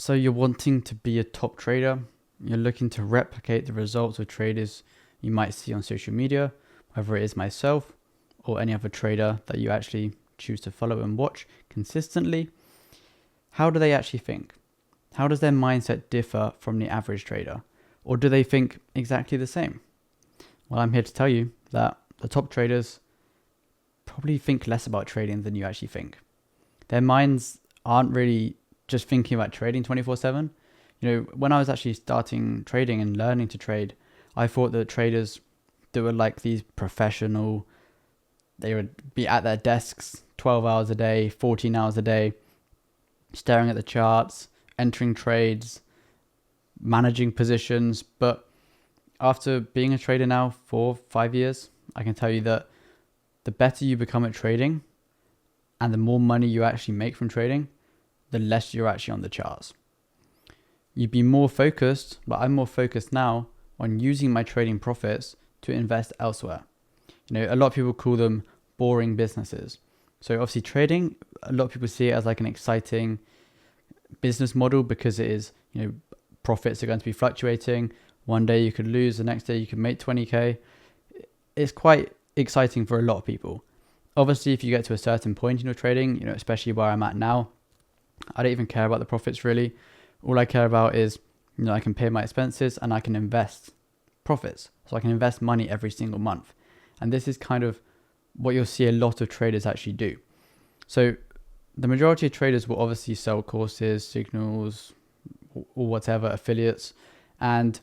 So you're wanting to be a top trader. You're looking to replicate the results of traders you might see on social media, whether it is myself or any other trader that you actually choose to follow and watch consistently. How do they actually think? How does their mindset differ from the average trader? Or do they think exactly the same? Well, I'm here to tell you that the top traders probably think less about trading than you actually think. Their minds aren't really just thinking about trading 24/7. When I was actually starting trading and learning to trade, I thought that traders, they were like these professional, they would be at their desks 12 hours a day, 14 hours a day, staring at the charts, entering trades, managing positions. But after being a trader now for 5 years, I can tell you that the better you become at trading and the more money you actually make from trading, the less you're actually on the charts. You'd be more focused, but I'm more focused now on using my trading profits to invest elsewhere. A lot of people call them boring businesses. So obviously trading, a lot of people see it as like an exciting business model because it is, profits are going to be fluctuating. One day you could lose, the next day you could make 20K. It's quite exciting for a lot of people. Obviously, if you get to a certain point in your trading, especially where I'm at now, I don't even care about the profits really. All I care about is, I can pay my expenses and I can invest profits. So I can invest money every single month. And this is kind of what you'll see a lot of traders actually do. So the majority of traders will obviously sell courses, signals, or whatever, affiliates. And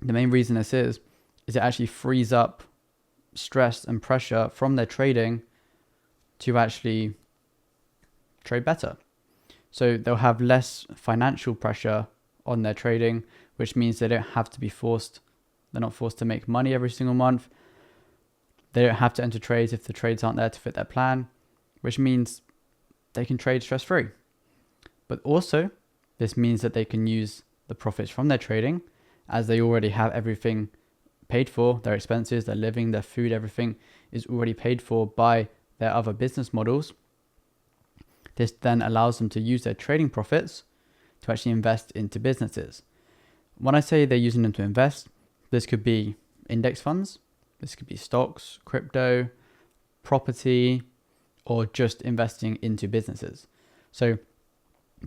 the main reason this is it actually frees up stress and pressure from their trading to actually trade better. So they'll have less financial pressure on their trading, which means they don't have to be forced. They're not forced to make money every single month. They don't have to enter trades if the trades aren't there to fit their plan, which means they can trade stress-free. But also, this means that they can use the profits from their trading, as they already have everything paid for, their expenses, their living, their food, everything is already paid for by their other business models. This then allows them to use their trading profits to actually invest into businesses. When I say they're using them to invest, this could be index funds, this could be stocks, crypto, property, or just investing into businesses. So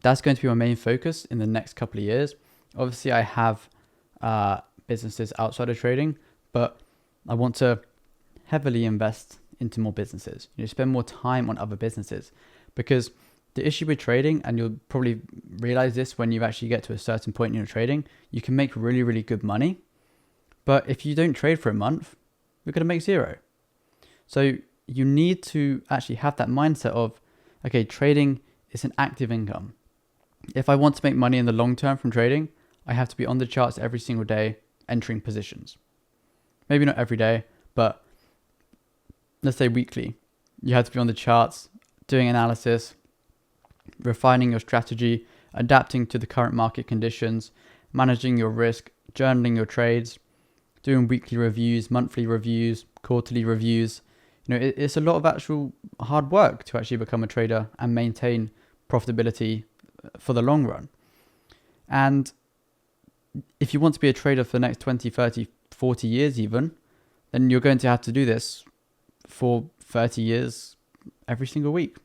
that's going to be my main focus in the next couple of years. Obviously, I have businesses outside of trading, but I want to heavily invest into more businesses. Spend more time on other businesses, because the issue with trading, and you'll probably realize this when you actually get to a certain point in your trading, you can make really, really good money. But if you don't trade for a month, you're going to make zero. So you need to actually have that mindset of, okay, trading is an active income. If I want to make money in the long term from trading, I have to be on the charts every single day, entering positions. Maybe not every day, but let's say weekly. You have to be on the charts, doing analysis, refining your strategy, adapting to the current market conditions, managing your risk, journaling your trades, doing weekly reviews, monthly reviews, quarterly reviews. It's a lot of actual hard work to actually become a trader and maintain profitability for the long run. And if you want to be a trader for the next 20, 30, 40 years even, then you're going to have to do this for 30 years every single week.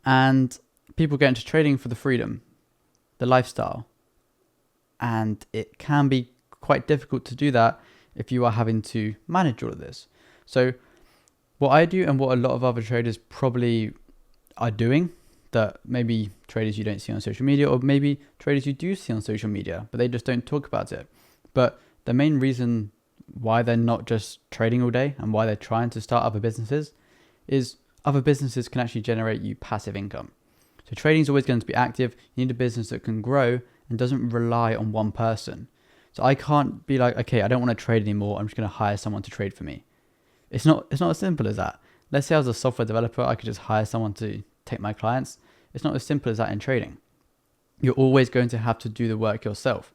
And people get into trading for the freedom, the lifestyle. And it can be quite difficult to do that if you are having to manage all of this. So what I do, and what a lot of other traders probably are doing, that maybe traders you don't see on social media, or maybe traders you do see on social media, but they just don't talk about it. But the main reason why they're not just trading all day and why they're trying to start other businesses is other businesses can actually generate you passive income. So trading is always going to be active. You need a business that can grow and doesn't rely on one person. So I can't be like, okay, I don't want to trade anymore, I'm just going to hire someone to trade for me. It's not as simple as that. Let's say I was a software developer, I could just hire someone to take my clients. It's not as simple as that in trading. You're always going to have to do the work yourself.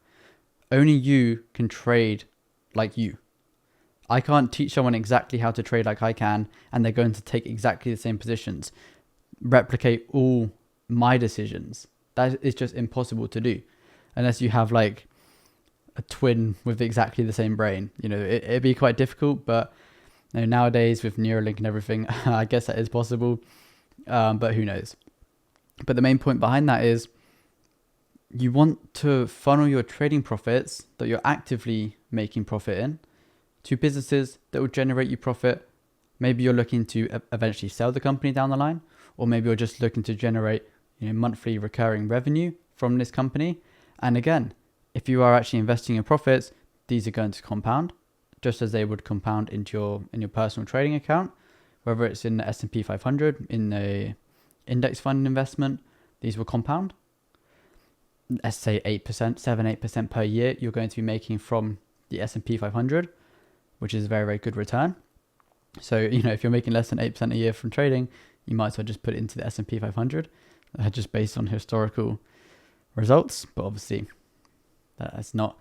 Only you can trade like you. I can't teach someone exactly how to trade like I can, and they're going to take exactly the same positions, replicate all my decisions. That is just impossible to do unless you have like a twin with exactly the same brain. It'd be quite difficult, but nowadays with Neuralink and everything, I guess that is possible, but who knows. But the main point behind that is you want to funnel your trading profits that you're actively making profit in to businesses that will generate you profit. Maybe you're looking to eventually sell the company down the line, or maybe you're just looking to generate monthly recurring revenue from this company. And again, if you are actually investing in profits, these are going to compound just as they would compound in your personal trading account, whether it's in the S&P 500, in a index fund investment, these will compound. Let's say 8%, 7-8% per year you're going to be making from the S&P 500, which is a very, very good return. So, if you're making less than 8% a year from trading, you might as well just put it into the S&P 500, just based on historical results. But obviously, that's not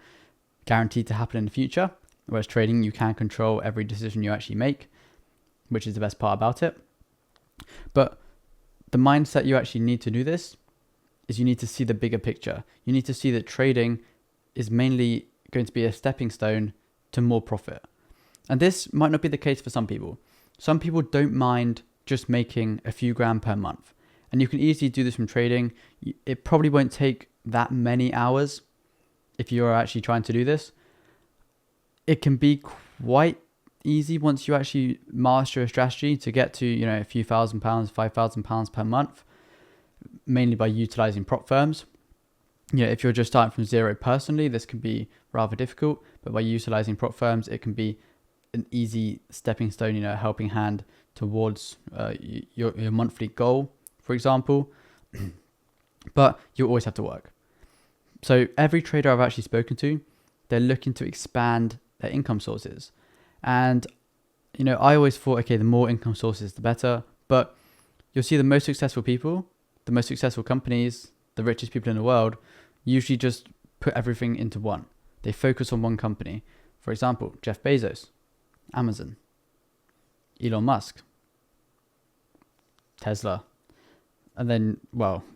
guaranteed to happen in the future. Whereas trading, you can control every decision you actually make, which is the best part about it. But the mindset you actually need to do this is you need to see the bigger picture. You need to see that trading is mainly going to be a stepping stone to more profit. And this might not be the case for some people. Some people don't mind just making a few grand per month. And you can easily do this from trading. It probably won't take that many hours if you're actually trying to do this. It can be quite easy once you actually master a strategy to get to, a few £1,000, £5,000 per month, mainly by utilizing prop firms. If you're just starting from zero personally, this can be rather difficult, but by utilizing prop firms, it can be an easy stepping stone, a helping hand towards your monthly goal, for example. But you always have to work. So every trader I've actually spoken to, they're looking to expand their income sources. And, I always thought, okay, the more income sources, the better. But you'll see the most successful people, the most successful companies, the richest people in the world, usually just put everything into one. They focus on one company. For example, Jeff Bezos, Amazon, Elon Musk, Tesla. And then,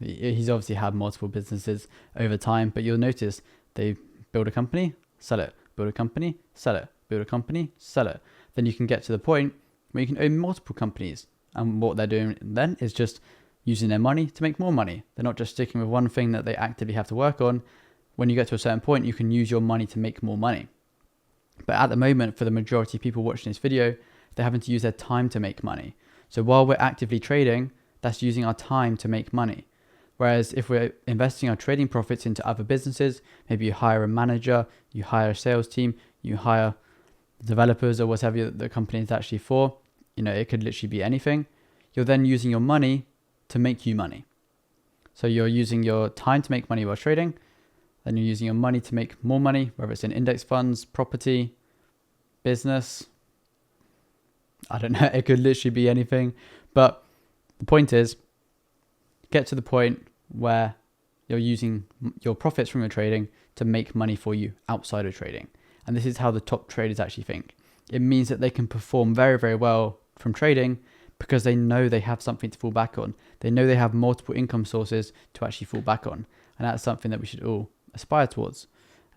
he's obviously had multiple businesses over time, but you'll notice they build a company, sell it, build a company, sell it, build a company, sell it. Then you can get to the point where you can own multiple companies. And what they're doing then is just using their money to make more money. They're not just sticking with one thing that they actively have to work on. When you get to a certain point, you can use your money to make more money. But at the moment, for the majority of people watching this video, they're having to use their time to make money. So while we're actively trading, that's using our time to make money. Whereas if we're investing our trading profits into other businesses, maybe you hire a manager, you hire a sales team, you hire developers or whatever the company is actually for, it could literally be anything. You're then using your money to make you money. So you're using your time to make money while trading, then you're using your money to make more money, whether it's in index funds, property, business. I don't know, it could literally be anything. But the point is, get to the point where you're using your profits from your trading to make money for you outside of trading. And this is how the top traders actually think. It means that they can perform very, very well from trading because they know they have something to fall back on. They know they have multiple income sources to actually fall back on. And that's something that we should all aspire towards.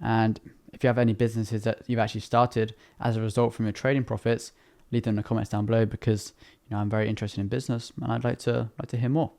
And if you have any businesses that you've actually started as a result from your trading profits, leave them in the comments down below, because I'm very interested in business and I'd like to hear more.